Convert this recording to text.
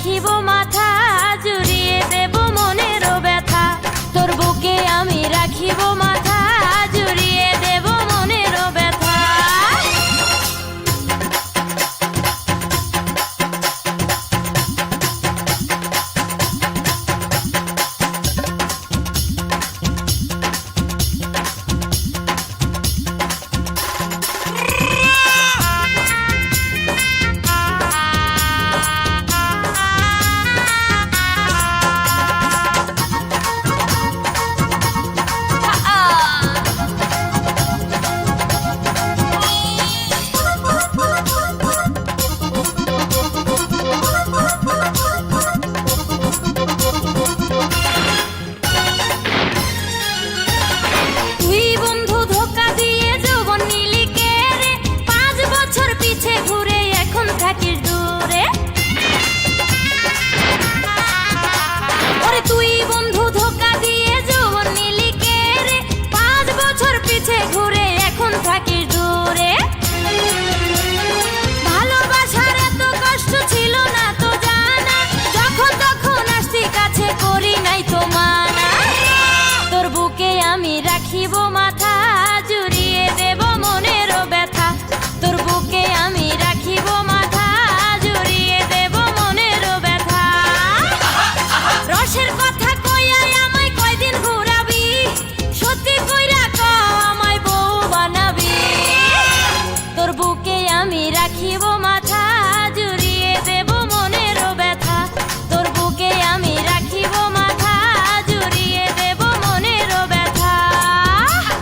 রাখিব মাথা, জুড়িয়ে দেব মনেরও ব্যথা। তোর বুকে আমি রাখিব মাথা, জুড়িয়ে দেব মনেরও ব্যথা। রাখিব মাথা, জুড়িয়ে দেব মনেরও ব্যথা। তোর বুকে আমি রাখিব মাথা, জুড়িয়ে দেব মনেরও ব্যথা। রসের কথা কইয়াই আমায় কয়দিন ঘুরাবি, সত্যি কইরা কও আমায় বউ বানাবি। তোর বুকে আমি রাখিব